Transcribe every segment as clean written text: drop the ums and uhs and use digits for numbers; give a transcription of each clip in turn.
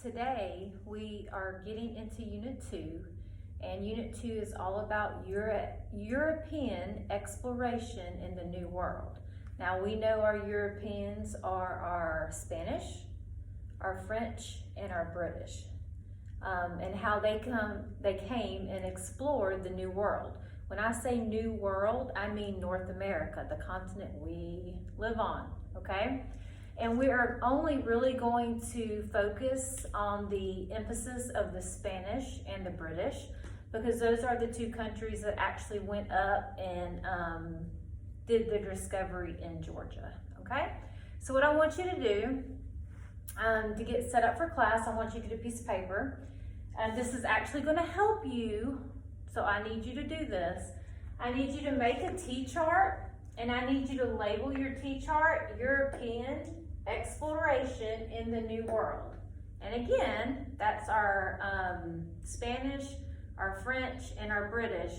Today we are getting into Unit 2, and Unit 2 is all about European exploration in the New World. Now we know our Europeans are our Spanish, our French, and our British, and how they came and explored the New World. When I say New World, I mean North America, the continent we live on, okay? And we are only really going to focus on the emphasis of the Spanish and the British, because those are the two countries that actually went up and did the discovery in Georgia, okay? So what I want you to do, to get set up for class, I want you to get a piece of paper. And this is actually gonna help you, so I need you to do this. I need you to make a T-chart, and I need you to label your T-chart European exploration in the New World. And again, that's our Spanish, our French, and our British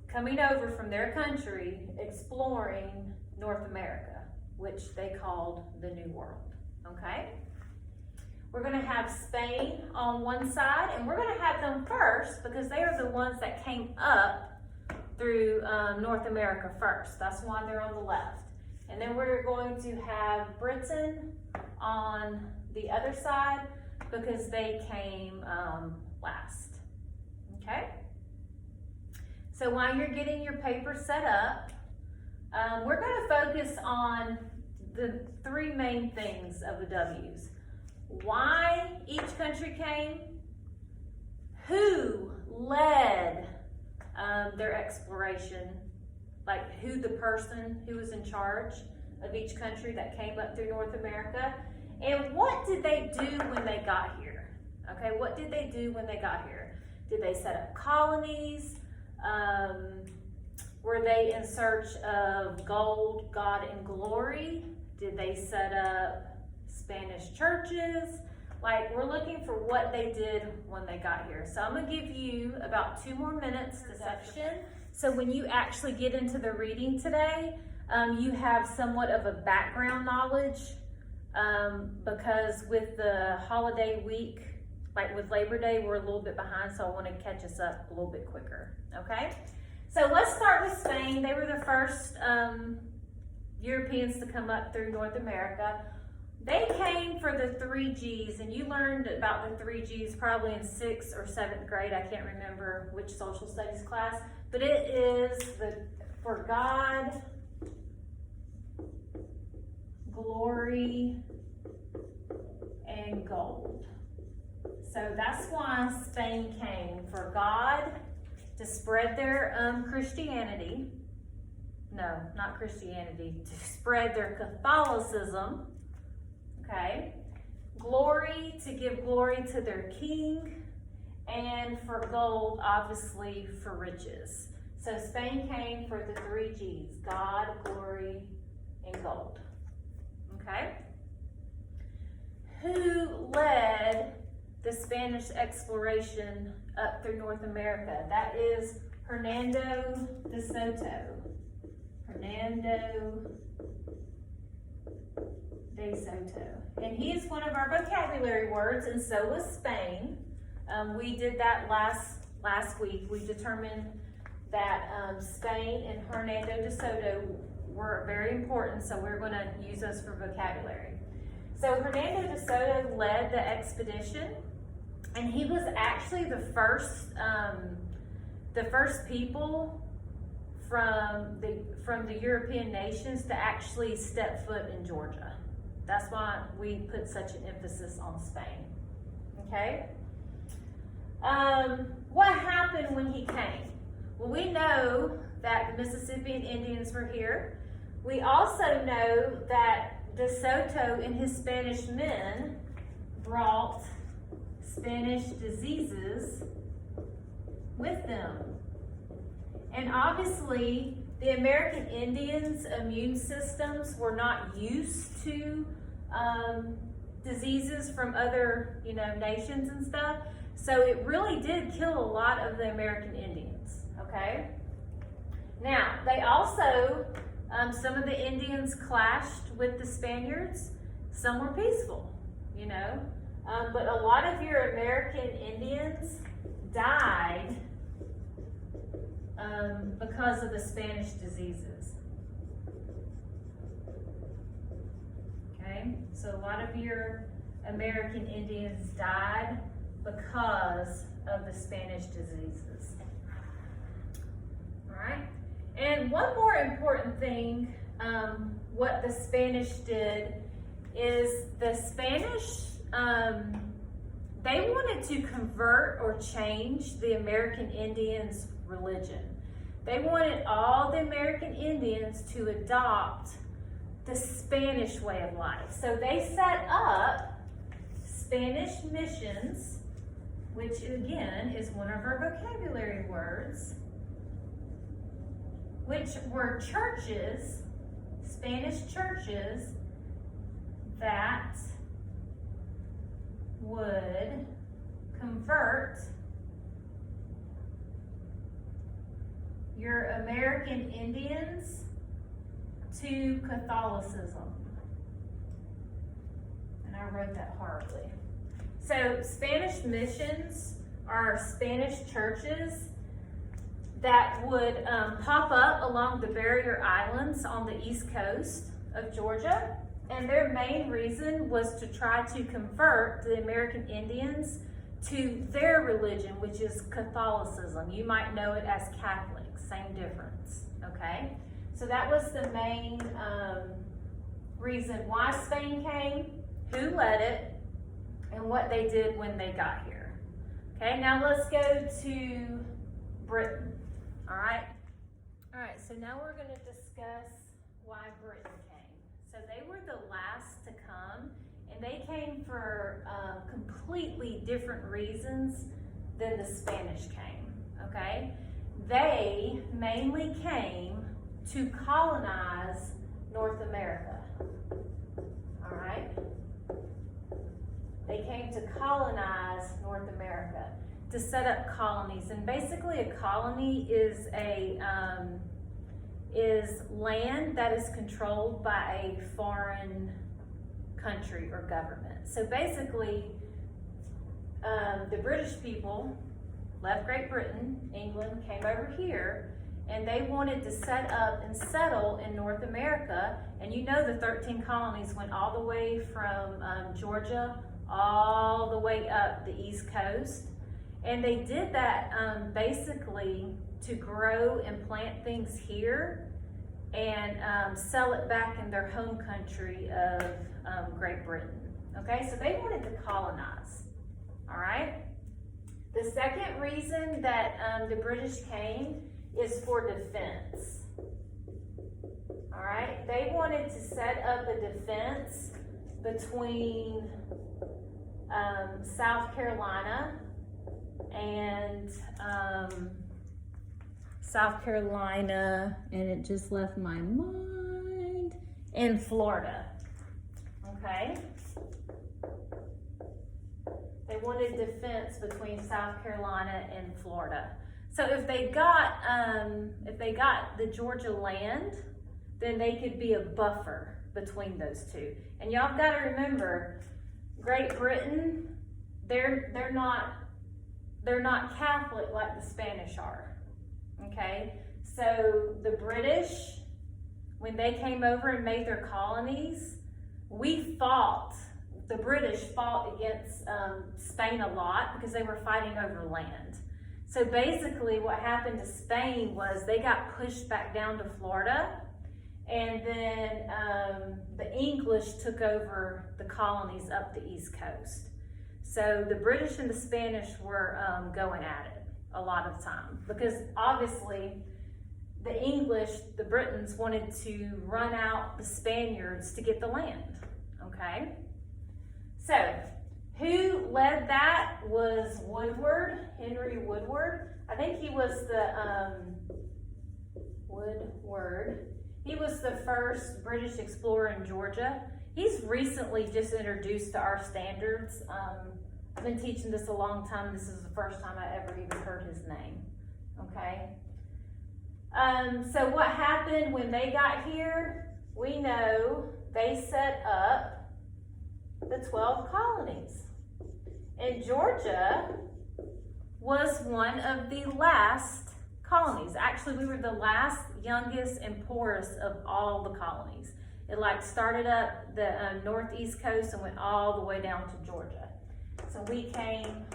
coming over from their country, exploring North America, which they called the New World, okay? We're gonna have Spain on one side, and we're gonna have them first because they are the ones that came up through North America first. That's why they're on the left. And then we're going to have Britain on the other side because they came last, okay? So while you're getting your paper set up, we're gonna focus on the three main things of the W's. Why each country came, who led their exploration, like who the person who was in charge of each country that came up through North America, and what did they do when they got here? Okay, what did they do when they got here? Did they set up colonies? Were they in search of gold, God, and glory? Did they set up Spanish churches? Like, we're looking for what they did when they got here. So I'm gonna give you about 2 more minutes to section. So when you actually get into the reading today, you have somewhat of a background knowledge, because with the holiday week, like with Labor Day, we're a little bit behind, so I want to catch us up a little bit quicker, okay? So let's start with Spain. They were the first Europeans to come up through North America. They came for the 3 G's, and you learned about the 3 G's probably in 6th or 7th grade. I can't remember which social studies class, but it is for God, glory, and gold. So that's why Spain came, for God, to spread their Christianity. No, not Christianity, to spread their Catholicism. Okay, glory, to give glory to their king, and for gold, obviously for riches. So Spain came for the 3 G's, God, glory, and gold. Okay? Who led the Spanish exploration up through North America? That is Hernando de Soto. Hernando de Soto. And he is one of our vocabulary words, and so was Spain. We did that last week. We determined that Spain and Hernando de Soto were very important, so we're going to use those for vocabulary. So Hernando de Soto led the expedition, and he was actually the first people from the European nations to actually step foot in Georgia. That's why we put such an emphasis on Spain, okay? What happened when he came? Well, we know that the Mississippian Indians were here. We also know that De Soto and his Spanish men brought Spanish diseases with them. And obviously, the American Indians' immune systems were not used to diseases from other, nations and stuff. So it really did kill a lot of the American Indians, okay? Now, they also, some of the Indians clashed with the Spaniards. Some were peaceful, But a lot of your American Indians died because of the Spanish diseases. Okay, so a lot of your American Indians died because of the Spanish diseases. All right, and one more important thing, what the Spanish did is the Spanish, they wanted to convert or change the American Indians' religion. They wanted all the American Indians to adopt the Spanish way of life. So they set up Spanish missions, which again is one of our vocabulary words, which were churches, Spanish churches, that would convert your American Indians to Catholicism. And I wrote that horribly. So Spanish missions are Spanish churches that would pop up along the barrier islands on the east coast of Georgia. And their main reason was to try to convert the American Indians to their religion, which is Catholicism. You might know it as Catholic, same difference, okay? So that was the main reason why Spain came, who led it, and what they did when they got here. Okay, now let's go to Britain, all right? All right, so now we're gonna discuss why Britain came. So they were the last to come, and they came for completely different reasons than the Spanish came, okay? They mainly came to colonize North America, all right? They came to colonize North America, to set up colonies. And basically a colony is land that is controlled by a foreign country or government. So basically, the British people left Great Britain, England, came over here, and they wanted to set up and settle in North America. And you know the 13 colonies went all the way from Georgia all the way up the East Coast. And they did that basically to grow and plant things here and sell it back in their home country of Great Britain. Okay, so they wanted to colonize, all right? The second reason that the British came is for defense, all right? They wanted to set up a defense between South Carolina and and it just left my mind, and Florida, okay? They wanted defense between South Carolina and Florida. So if they got the Georgia land, then they could be a buffer between those two. And y'all got to remember, Great Britain, they're not Catholic like the Spanish are. Okay, so the British, when they came over and made their colonies, the British fought against Spain a lot because they were fighting over land. So basically what happened to Spain was they got pushed back down to Florida, and then the English took over the colonies up the East Coast. So the British and the Spanish were going at it a lot of time, because obviously the Britons wanted to run out the Spaniards to get the land, okay? So who led that was Woodward, Henry Woodward. I think he was he was the first British explorer in Georgia. He's recently just introduced to our standards. I've been teaching this a long time. This is the first time I ever even heard his name, okay? So what happened when they got here? We know they set up the 12 colonies, And Georgia was one of the last colonies. Actually, we were the last, youngest, and poorest of all the colonies. It like started up the northeast coast and went all the way down to Georgia. So we came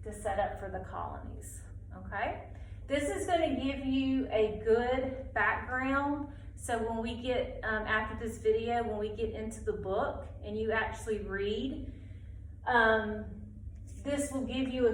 to set up for the colonies, okay? This is gonna give you a good background. So when we get, after this video, when we get into the book and you actually read, this will give you a